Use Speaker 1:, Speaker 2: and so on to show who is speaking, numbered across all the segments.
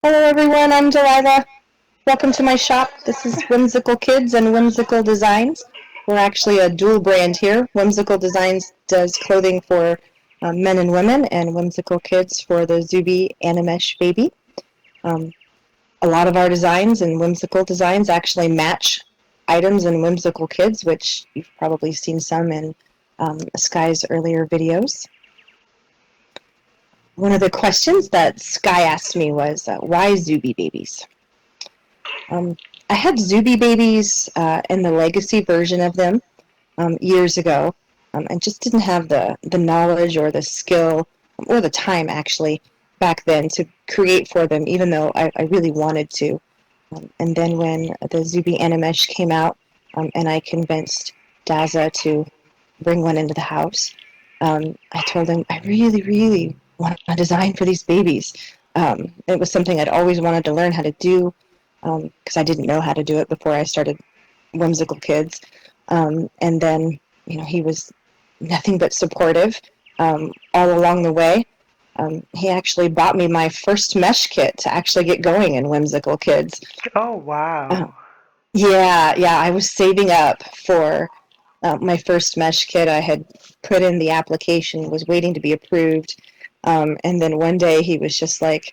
Speaker 1: Hello everyone, I'm Delilah. Welcome to my shop. This is Whimsical Kids and Whimsical Designs. We're actually a dual brand here. Whimsical Designs does clothing for men and women, and Whimsical Kids for the Zuby Animesh baby. Um, a lot of our designs and Whimsical Designs actually match items in Whimsical Kids, which you've probably seen some in Sky's earlier videos. One of the questions that Sky asked me was, why Zuby babies? I had Zuby babies in the legacy version of them years ago, and just didn't have the knowledge or the skill or the time actually back then to create for them, even though I really wanted to. And then when the Zuby Animesh came out, and I convinced Daza to bring one into the house, I told him I really, really want a design for these babies. It was something I'd always wanted to learn how to do because I didn't know how to do it before I started Whimsical Kids. And then, he was nothing but supportive all along the way. He actually bought me my first mesh kit to actually get going in Whimsical Kids.
Speaker 2: Oh,
Speaker 1: Uh,
Speaker 2: wow.
Speaker 1: yeah, I was saving up for my first mesh kit. I had put in the application, was waiting to be approved. And then one day he was just like,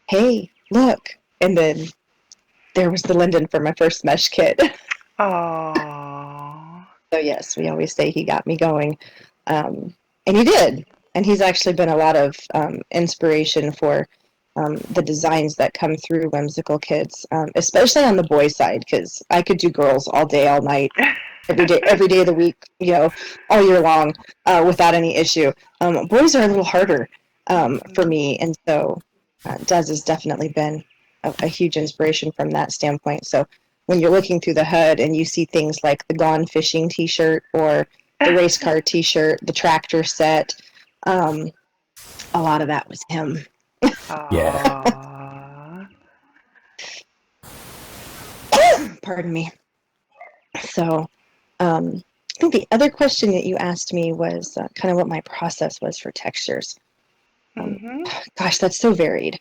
Speaker 1: hey, look. And then there was the linden for my first mesh kit.
Speaker 2: Oh.
Speaker 1: So yes, we always say he got me going, and he did. And he's actually been a lot of inspiration for the designs that come through Whimsical Kids, especially on the boy side, because I could do girls all day, all night, every day of the week, all year long, without any issue. Boys are a little harder for
Speaker 2: Mhm.
Speaker 1: me, and so Dez has definitely been a huge inspiration from that standpoint. So when you're looking through the HUD and you see things like the Gone Fishing T-shirt or the race car T-shirt, the tractor set, um, a lot of that was him.
Speaker 3: Yeah.
Speaker 2: Aw.
Speaker 1: Pardon me. So I think the other question that you asked me was kind of what my process was for textures. Um,
Speaker 2: Mhm.
Speaker 1: gosh, that's so varied.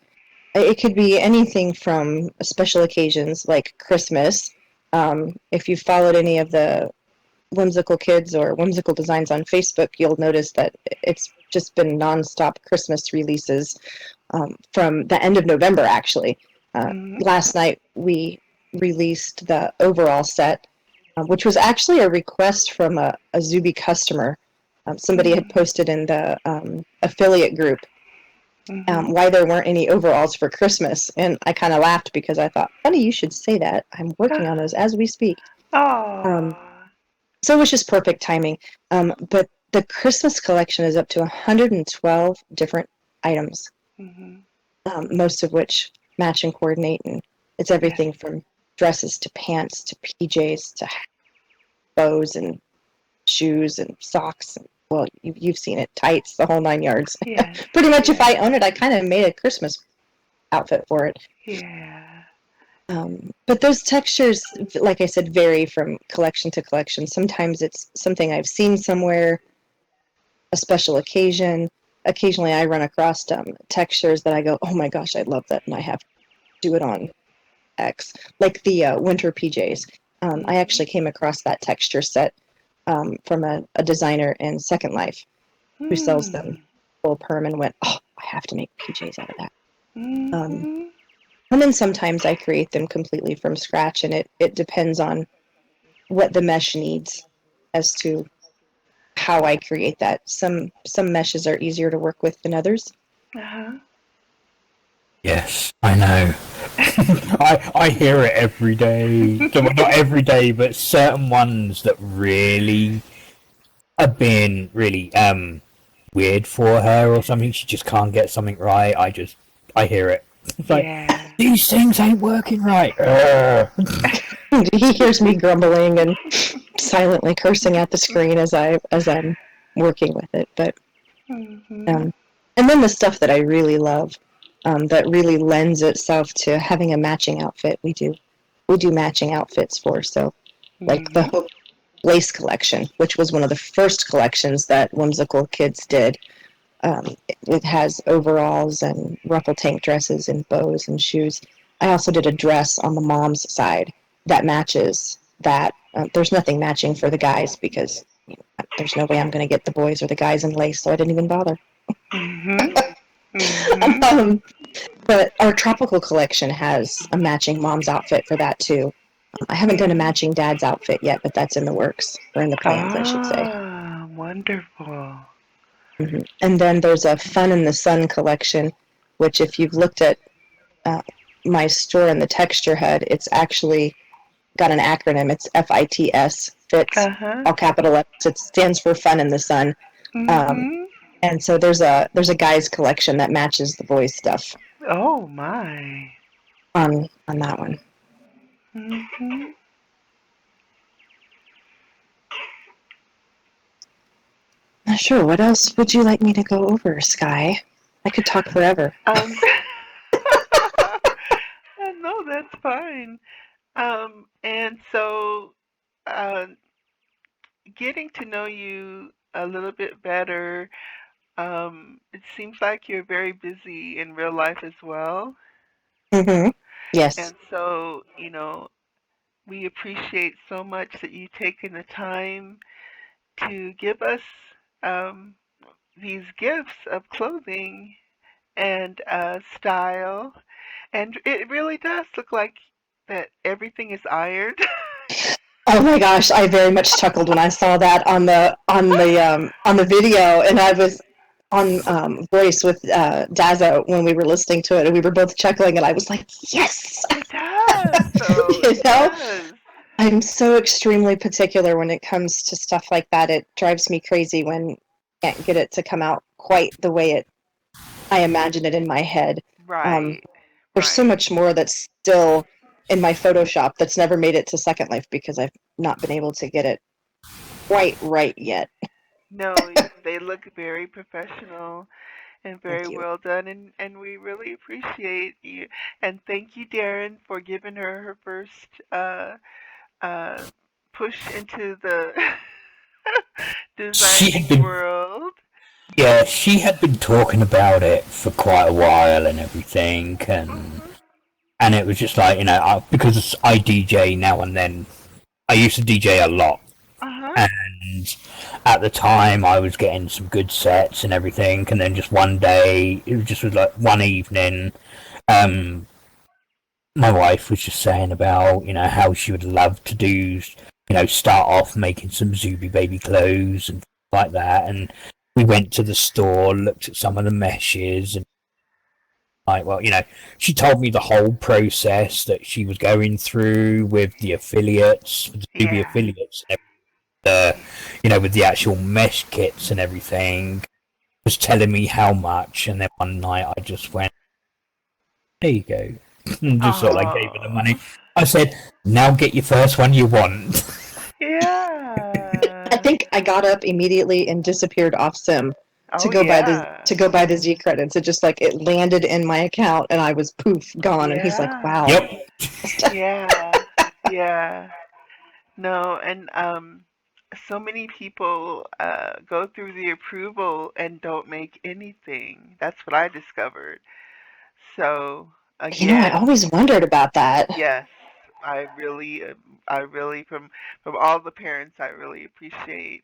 Speaker 1: It could be anything from special occasions like Christmas. If you've followed any of the Whimsical Kids or Whimsical Designs on Facebook, you'll notice that it's just been nonstop Christmas releases from the end of November, actually.
Speaker 2: Mhm.
Speaker 1: Last night, we released the overall set, which was actually a request from a Zuby customer. Somebody had
Speaker 2: Mhm.
Speaker 1: posted in the affiliate group
Speaker 2: Mhm.
Speaker 1: why there weren't any overalls for Christmas. And I kind of laughed because I thought, funny, you should say that. I'm working on those as we speak. Um,
Speaker 2: Aw.
Speaker 1: so it was just perfect timing. But the Christmas collection is up to 112 different items,
Speaker 2: Mhm.
Speaker 1: most of which match and coordinate. And it's
Speaker 2: Yeah.
Speaker 1: everything from dresses to pants to PJs to bows and shoes and socks. Well, you've seen it, tights, the whole 9 yards.
Speaker 2: Yes.
Speaker 1: Pretty much, if I own
Speaker 2: Yeah.
Speaker 1: it, I kind of made a Christmas outfit for it.
Speaker 2: Yeah.
Speaker 1: But those textures, like I said, vary from collection to collection. Sometimes it's something I've seen somewhere, a special occasion. Occasionally, I run across textures that I go, "Oh my gosh, I love that," and I have to do it on X, like the winter PJs. I
Speaker 2: Mhm.
Speaker 1: actually came across that texture set from a designer in Second Life who sells them
Speaker 2: Hmm.
Speaker 1: full perm, and went, "Oh, I have to make PJs out of that." Um,
Speaker 2: Mhm.
Speaker 1: and then sometimes I create them completely from scratch, and it depends on what the mesh needs as to how I create that. Some meshes are easier to work with than others.
Speaker 2: Uh-huh.
Speaker 3: Yes, I know. I hear it every day. Well, not every day, but certain ones that really are being really weird for her or something. She just can't get something right. I hear it. It's like
Speaker 2: Yeah.
Speaker 3: these things ain't working right.
Speaker 1: He hears me grumbling and silently cursing at the screen as I'm working with it. But
Speaker 2: Mhm.
Speaker 1: um, and then the stuff that I really love, that really lends itself to having a matching outfit. We do matching outfits for, so like the
Speaker 2: Mhm.
Speaker 1: Hope Lace collection, which was one of the first collections that Whimsical Kids did. It has overalls and ruffle tank dresses and bows and shoes. I also did a dress on the mom's side that matches that. There's nothing matching for the guys because there's no way I'm going to get the boys or the guys in lace, so I didn't even bother.
Speaker 2: Mhm. Mhm.
Speaker 1: um, but our tropical collection has a matching mom's outfit for that too. I haven't done a matching dad's outfit yet, but that's in the works, or in the plans, I should say.
Speaker 2: Ah, wonderful.
Speaker 1: And then there's a Fun in the Sun collection, which if you've looked at uh, my store in the texture head, it's actually got an acronym. It's FITS, fits,
Speaker 2: Uh-huh.
Speaker 1: all capital letters. It stands for Fun in the Sun. Um,
Speaker 2: Mhm.
Speaker 1: and so there's a guys collection that matches the boys stuff
Speaker 2: Oh my.
Speaker 1: on that one.
Speaker 2: Mhm.
Speaker 1: Sure. What else would you like me to go over, Sky? I could talk forever.
Speaker 2: Um no, that's fine. And so uh getting to know you a little bit better, it seems like you're very busy in real life as well.
Speaker 1: Mm-hmm. Yes.
Speaker 2: And so, we appreciate so much that you taken the time to give us um, these gifts of clothing and style. And it really does look like that everything is ironed.
Speaker 1: Oh my gosh, I very much chuckled when I saw that on the video, and I was on voice with Dazza when we were listening to it, and we were both chuckling, and I was like, yes,
Speaker 2: It does, though.
Speaker 1: you
Speaker 2: It
Speaker 1: know.
Speaker 2: does.
Speaker 1: I'm so extremely particular when it comes to stuff like that. It drives me crazy when I can't get it to come out quite the way I imagine it in my head. Um,
Speaker 2: Right.
Speaker 1: there's so
Speaker 2: Right.
Speaker 1: much more that's still in my Photoshop that's never made it to Second Life because I've not been able to get it quite right yet.
Speaker 2: No, they look very professional and very
Speaker 1: Thank you.
Speaker 2: well done, and we really appreciate you. And thank you, Darren, for giving her first uh, push into the
Speaker 3: She had
Speaker 2: designing
Speaker 3: been,
Speaker 2: world.
Speaker 3: yeah, she had been talking about it for quite a while and everything,
Speaker 2: Mhm.
Speaker 3: and it was just like, because I DJ now and then. I used to DJ a lot,
Speaker 2: Uh huh.
Speaker 3: and at the time I was getting some good sets and everything, and then just one day, it was just like one evening, um, my wife was just saying about, how she would love to do, start off making some Zuby baby clothes and like that, and we went to the store, looked at some of the meshes, and like, well, she told me the whole process that she was going through with the affiliates, the Zuby
Speaker 2: Yeah.
Speaker 3: affiliates, and with the actual mesh kits and everything, was telling me how much, and then one night I just went, there you go, and just sort of like gave her the money.
Speaker 2: Oh.
Speaker 3: I said, now get your first one you want.
Speaker 1: I
Speaker 2: Yeah.
Speaker 1: think I got up immediately and disappeared off Sim to
Speaker 2: Oh
Speaker 1: go buy the
Speaker 2: yeah.
Speaker 1: to go buy the Z credits. It just like it landed in my account and I was poof gone. And he's like,
Speaker 2: Yeah.
Speaker 1: "Wow."
Speaker 3: Yep.
Speaker 2: Yeah. Yeah. No, and so many people go through the approval and don't make anything. That's what I discovered. So
Speaker 1: I
Speaker 2: again,
Speaker 1: always wondered about that.
Speaker 2: yes, I really, from all the parents, I really appreciate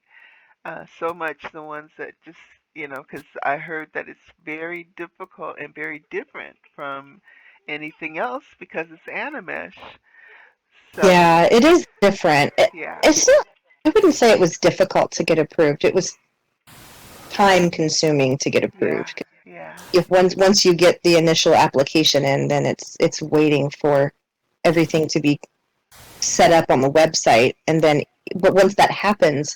Speaker 2: so much the ones that just, because I heard that it's very difficult and very different from anything else because it's Animesh. So
Speaker 1: Yeah, it is different.
Speaker 2: yeah,
Speaker 1: It's not. I wouldn't say it was difficult to get approved. It was time consuming to get
Speaker 2: yeah,
Speaker 1: approved.
Speaker 2: yeah,
Speaker 1: If once you get the initial application in, then it's waiting for everything to be set up on the website, and then but once that happens,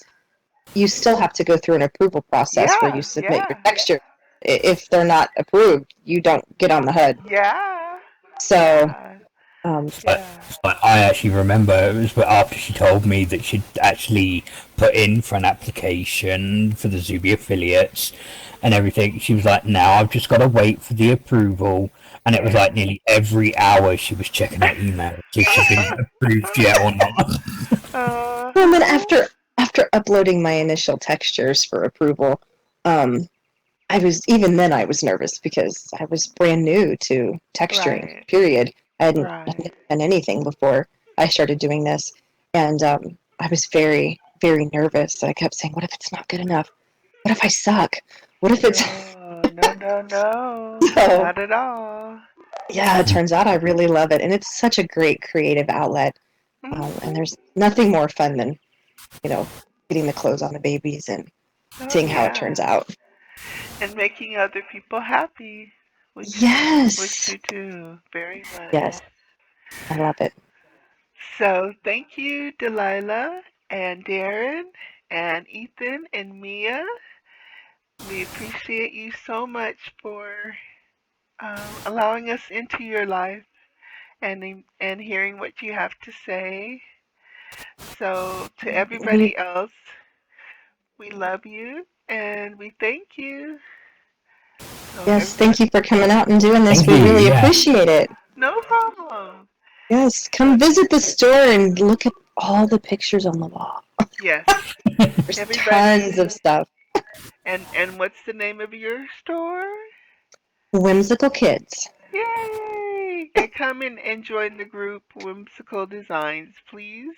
Speaker 1: you still have to go through an approval process where you
Speaker 2: yeah,
Speaker 1: submit your
Speaker 2: yeah,
Speaker 1: texture. If they're not approved, you don't get on the HUD.
Speaker 2: yeah,
Speaker 1: So,
Speaker 2: yeah,
Speaker 1: um,
Speaker 3: But,
Speaker 2: yeah.
Speaker 3: but I actually remember it was after she told me that she'd actually put in for an application for the Zuby affiliates and everything. She was like, now I've just got to wait for the approval. And it was
Speaker 2: Yeah.
Speaker 3: like nearly every hour she was checking her email to see if she'd been approved yet or not.
Speaker 1: and then
Speaker 2: Uh-huh.
Speaker 1: after uploading my initial textures for approval, um, I was even then I was nervous because I was brand new to texturing.
Speaker 2: Right.
Speaker 1: Period. I'd
Speaker 2: Right.
Speaker 1: never done anything before I started doing this, and I was very very nervous. I kept saying, "What if it's not good enough? What if I suck? What if it's?"
Speaker 2: No, no, no, no.
Speaker 1: So
Speaker 2: Not at all.
Speaker 1: yeah, it turns out I really love it, and it's such a great creative outlet. And
Speaker 2: Hmm.
Speaker 1: there's nothing more fun than getting the clothes on the babies and
Speaker 2: Oh
Speaker 1: seeing how it turns
Speaker 2: yeah.
Speaker 1: out.
Speaker 2: And making other people happy, which
Speaker 1: Yes,
Speaker 2: you do very much.
Speaker 1: yes, I love it.
Speaker 2: So thank you, Delilah and Darren and Ethan and Mia. We appreciate you so much for allowing us into your life and hearing what you have to say. So to
Speaker 1: We
Speaker 2: everybody else, we love you and we thank you. So
Speaker 1: Yes, thank
Speaker 2: everybody,
Speaker 1: you for coming out and doing this.
Speaker 3: Thank
Speaker 1: We
Speaker 3: you.
Speaker 1: really
Speaker 3: Yeah.
Speaker 1: appreciate it.
Speaker 2: no problem.
Speaker 1: Yes,
Speaker 2: So
Speaker 1: come visit the store and look at all the pictures on the wall.
Speaker 2: yes,
Speaker 1: There's tons
Speaker 2: everybody,
Speaker 1: of stuff.
Speaker 2: and what's the name of your store?
Speaker 1: Whimsical Kids.
Speaker 2: Yay! And come and join the group Whimsical Designs, please.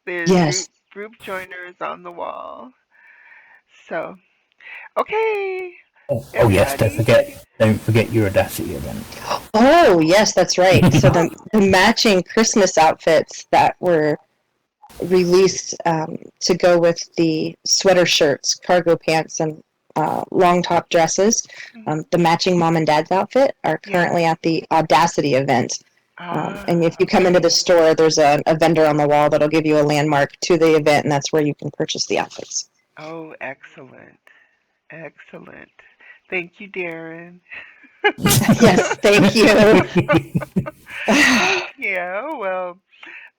Speaker 2: There's
Speaker 1: Yes.
Speaker 2: group joiners on the wall. So, okay,
Speaker 3: Oh yes.
Speaker 2: everybody.
Speaker 3: Don't forget your Audacity event.
Speaker 1: Oh, yes, that's right. So the matching Christmas outfits that were released to go with the sweater shirts, cargo pants, and long top dresses,
Speaker 2: Mhm.
Speaker 1: the matching mom and dad's outfit are
Speaker 2: Yes.
Speaker 1: currently at the Audacity event. And if
Speaker 2: Ah,
Speaker 1: you come into the
Speaker 2: okay.
Speaker 1: store, there's a vendor on the wall that'll give you a landmark to the event, and that's where you can purchase the outfits.
Speaker 2: Oh, excellent. Excellent. Thank you, Darren.
Speaker 1: Yes, thank you.
Speaker 2: Yeah, well,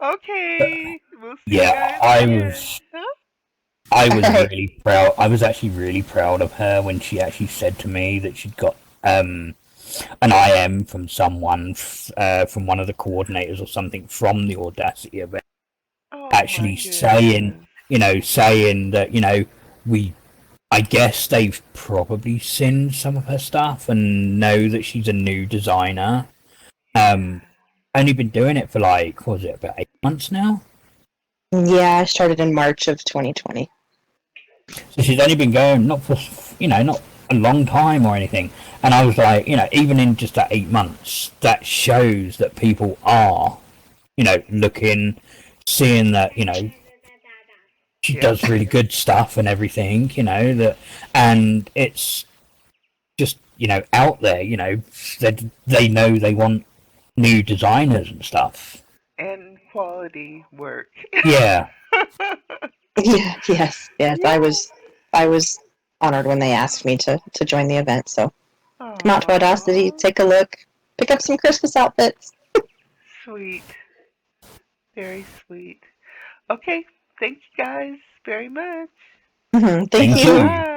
Speaker 2: okay. We'll see you
Speaker 3: Yeah,
Speaker 2: guys
Speaker 3: I
Speaker 2: again.
Speaker 3: was
Speaker 2: Huh?
Speaker 3: I
Speaker 1: All
Speaker 3: was
Speaker 1: right.
Speaker 3: really proud. I was actually really proud of her when she actually said to me that she'd got an IM from someone from one of the coordinators or something from the Audacity event,
Speaker 2: Oh my
Speaker 3: actually saying,
Speaker 2: goodness.
Speaker 3: saying that we. I guess they've probably seen some of her stuff and know that she's a new designer.
Speaker 2: Yeah.
Speaker 3: Um, only been doing it for like, what was it, about 8 months now?
Speaker 1: Yeah, I started in March of 2020.
Speaker 3: So she's only been going not for not a long time or anything. And I was like, even in just that 8 months, that shows that people are looking, seeing that she
Speaker 2: Yep.
Speaker 3: does really good stuff and everything. That, and it's just out there. They know they want new designers and stuff.
Speaker 2: And quality work.
Speaker 3: Yeah.
Speaker 1: Yeah, yes, yes.
Speaker 2: Yeah.
Speaker 1: I was honored when they asked me to join the event. So come out to Audacity,
Speaker 2: Aww.
Speaker 1: take a look, pick up some Christmas outfits.
Speaker 2: Sweet. Very sweet. Okay. Thank you guys very much.
Speaker 1: Thank
Speaker 3: Thank
Speaker 1: you.
Speaker 3: you.
Speaker 2: Bye.